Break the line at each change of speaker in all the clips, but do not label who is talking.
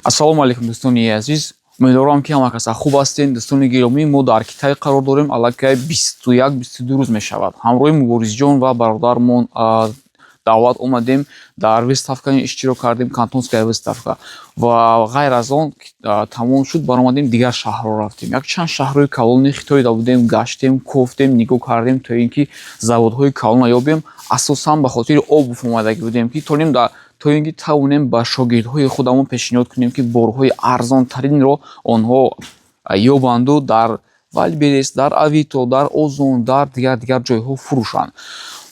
Ассалому алейкум дӯстони азиз. Умедворам ки ҳама каса хуб ҳастед. Дӯстони гиромӣ, мо дар Китай қарор дорем. Аллакай 21-22 рӯз мешавад. Ҳамроҳи Муборизҷон ва бародармон даъват омадем. Дар выставкаи иштирок кардем, кантонская выставка. Ва ғайр аз он тамом шуд, баромадем дигар шаҳрҳо рафтем. Якчанд шаҳрҳои калони Хитоида будем, гаштем, кофтем, нигоҳ кардем то ин ки заводҳои калонро ёбем. Асосан ба хотири обув омадагӣ будем ки то ин ки тавонем ба шогирдҳои худамон пешниҳод кунем ки борҳои арзонтаринро онҳо ёбанду дар Валберес, дар Авито, дар Озон, дар дигар ҷойҳо фурӯшанд.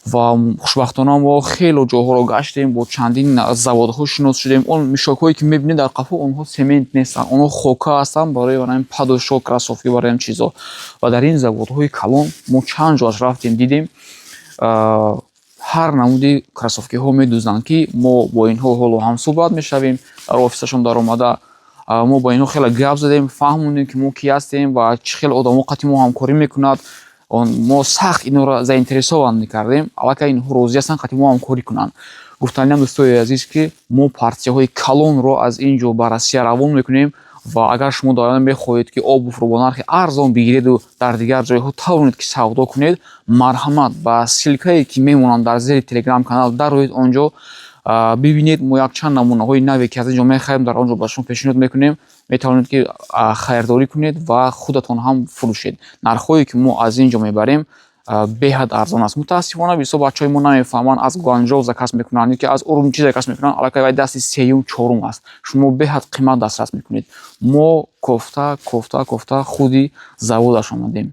Ва хушбахтона мо хело ҷойҳоро гаштем, бо чандин заводҳо шинос шудем. Он мишокҳое ки мебинед дар қафо, онҳо семент нестанд, онҳо хока ҳастанд барои падошо, кросовки, барои ҳам чизо. Ва дар ин заводҳои калон мо чанд ҷоаш рафтем, дидем ҳар намуди кросовкиҳо медӯзанд ки мо бо инҳо ҳоло ҳамсӯҳбат мешавем. Дар офисашон даромада мо бо инҳо хеле гап задем, фаҳмондем ки мо ки ҳастем ва чӣ хел одамо қати мо ҳамкорӣ мекунад. Мо сахт инҳоро заинтересован мекардем, аллакай инҳо розӣ ҳастанд қати мо ҳамкорӣ кунанд. Гуфтаниам дӯстои азиз ки мо партияҳои калонро аз ин ҷо ба Россия равон мекунем ва агар шумо дар оянда мехоҳед ки обувро бо нархи арзон бигиреду дар дигар ҷойҳо тавонед ки савдо кунед, марҳамат ба ссилкае ки мемонанд дар зери телеграм-канал дароед онҷо бибинед. Мо якчанд намунаҳои наве ки аз ин ҷо мехаҳем дар он ҷо ба шумо пешниҳод мекунем. Метавонед ки хайрдорӣ кунед ва худатон ҳам фурӯшед. Нархҳое ки мо аз ин ҷо мебарем беҳад арзон аст. Мутаассифона бисёр бачаҳои мо намефаҳманд, аз Гуанчжоу заказ мекунанд ёки аз Урумчи заказ мекунанд, аллакай вай дасти сеюм, чорум аст. Шумо беҳад қимат дастрас мекунед. Мо кофта худи заводаш омадем.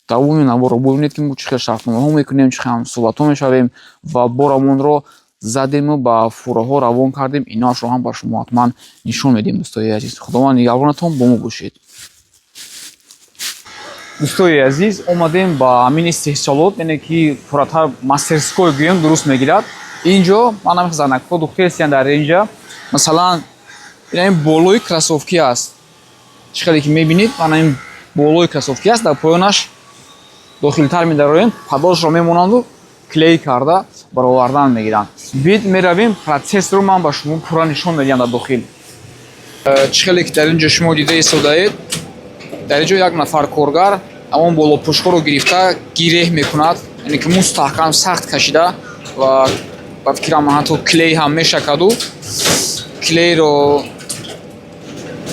Тамоми навборро бубинед ки мо чӣ хел шартномаҳо мекунем, чӣ хел ҳамсӯҳбатҳо мешавем ва борамонро задему ба фураҳо равон кардем. Иноашро ҳам бар шумо ҳатман нишон медиҳем дӯстои азиз. Худованд нигаҳбонатон, бо мо бошед. Дӯстои азиз, омадем ба ҳамин истеҳсолот, яъне ки фурратар мастерской гӯем дуруст мегирад. Инҷо ман намехзанакҳо духтер ҳастанд дар инҷа. Масалан, ин болои кросовки аст. Чӣ хеле ки мебинед, ин болои кросовки аст. Дар поёнаш дохилтар медароем, падошро мемонанду клей карда баровардан мегиранд. Бед меравем, протсессро ман ба шумо пурра нишон медиҳам дар дохил. Чӣ хеле ки дар инҷо шумо дида истодаед, дар инҷо як нафар коргар ҳамон болопӯшҳоро гирифта гиреҳ мекунад, яъне ки мустаҳкам сахт кашида ва ба фикрам ҳатто клей ҳам мешакаду клейро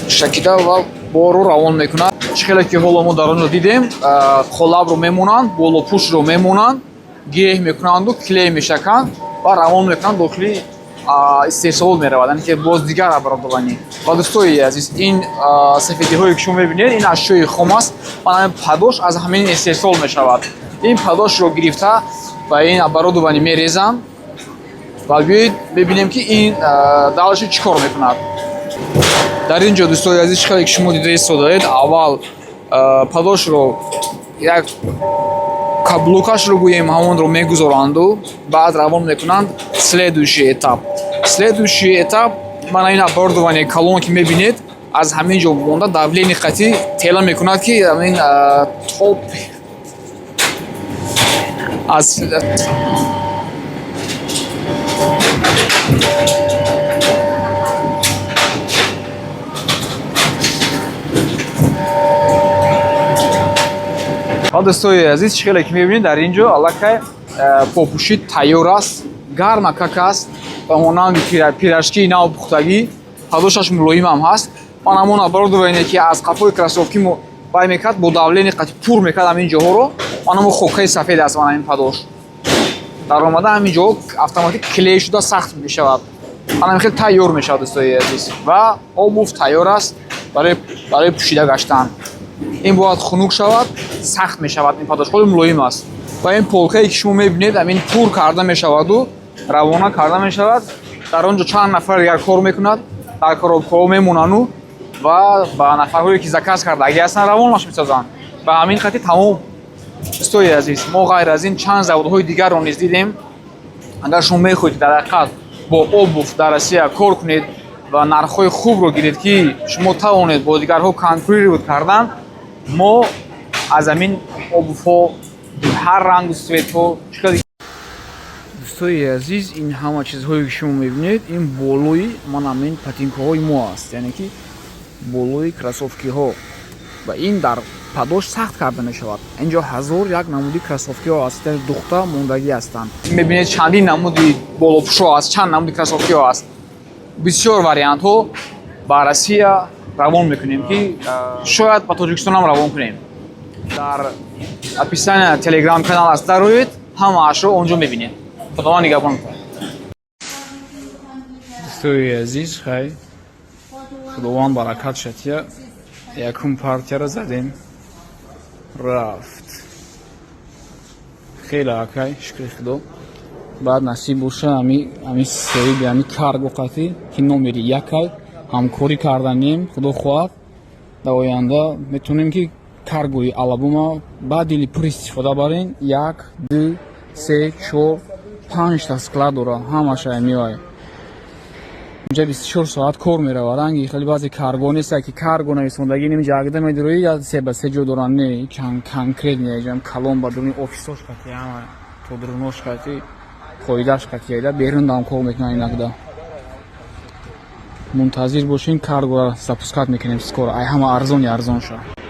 шакида ва борро равон мекунад. Чӣ хеле ки ҳоло мо дар онҷо дидем, қолабро мемонанд, болопӯшро мемонанд, гиреҳ мекунанду клей мешаканд ва равон мекунанд, дохили истеҳсолот меравад, яъне ки боз дигар оборудованӣ. Ва дӯстои азиз, ин сафедиҳое ки шумо мебинед, ин ашёи хом аст. Ҳамин падош аз ҳамин истеҳсол мешавад. Ин падошро гирифта ба ин оборудованӣ мерезанд ва биёед бибинем ки ин далаши чӣ кор мекунад. Дар ин ҷо дӯстои азиз, чӣ хеле ки шумо дида истодаед, аввал падошро як каблукашро гӯем ҳамонро мегузоранду баъд равон мекунанд. Следующий этап мана ин оборудование калон ки мебинед, аз ҳамин ҷо монда давлени қатӣ тела мекунад ки ҳамин топ аз дӯстои азиз, чӣ хеле ки мебинед дар ин ҷо аллакай попӯшӣ тайёр аст, гарма как аст ба монанди пирашкии нав пухтагӣ, падошаш мулоим ҳам ҳаст. Ман ҳамон оборудование ки аз қафои кросовки вай мекард, бо давлени қатӣ пур мекард ҳамин ҷоҳоро. Ман ҳамон хокаи сафед аст ман ҳамин падош. Дар омада ҳамин ҷоҳо автоматик клей шуда сахт мешавад. Ман ҳамин хел тайёр мешавад дӯстои азиз ва обув тайёр аст барои пӯшида гаштан. Ин бояд хунук шавад, сахт мешавад, ин падош холи мулоим аст. Ва ин полкае ки шумо мебинед, ҳамин пур карда мешаваду равона карда мешавад. Дар он ҷо чанд нафар дигар кор мекунад, дар коробкаҳо мемонану ва ба нафарҳое ки заказ карда агар ҳастанд равонаш месозанд. Ба ҳамин қатӣ тамом. Дӯстои азиз, мо ғайр аз ин чанд заводҳои дигарро низ дидем. Агар шумо мехоҳед дар ҳақиқат бо обув дар Россия кор кунед ва нархҳои хубро гиред ки шумо тавонед бо дигарҳо конкурировать кардан, мо аз ҳамин обувҳо ҳар рангу светҳо دوستای عزیز این همه چیزهایی که شما میبینید این بالوی من همین پاتینکه های ما است، یعنی که بالوی کراسوفکی ها و این در پاداش سخت کرده می شود. اینجا 1001 نمودی کراسوفکی ها است، دختر موندگی هستند. میبینید چندین نمودی بالوپوشو است، چند نمودی کراسوفکی ها است، بسیار واریانت ها. با روسیه روان میکنیم که شاید با تاجیکستان هم روان کنیم. در اپیسان تلگرام کانال است، در روید همه اشو اونجا میبینید. خدا نگهبان کنه. دوستای عزیز خیلی خداوند برکت شد. یکم پارتیا را زدیم رفت خیلی اوکی، شکر خدا. بعد نصیب باشه همین سری همین کارگو قطعی که نمره یکی همکاری کردنیم. خدا خواهد در آینده میتونیم که کارگوی آلبوم با دیلی پر استفاده برین. 1 2 3 4 5 تا سکلاد داره، همش میوای. اینجا 24 ساعت کار میره. رنگی خیلی بعضی کارگو نیست که کارگو نویسندگی نمیجاگده میدروی یا سه به سه جو دوران نه کنکریت نیجام کلام با درون اوفیسوش کتی همه تو درونوش کتی خودش کتی ایده بیرون دام کار میکنن اینکدا. منتظر باشین کارگو را سپوسکات میکنیم سکور ای همه ارزون شد.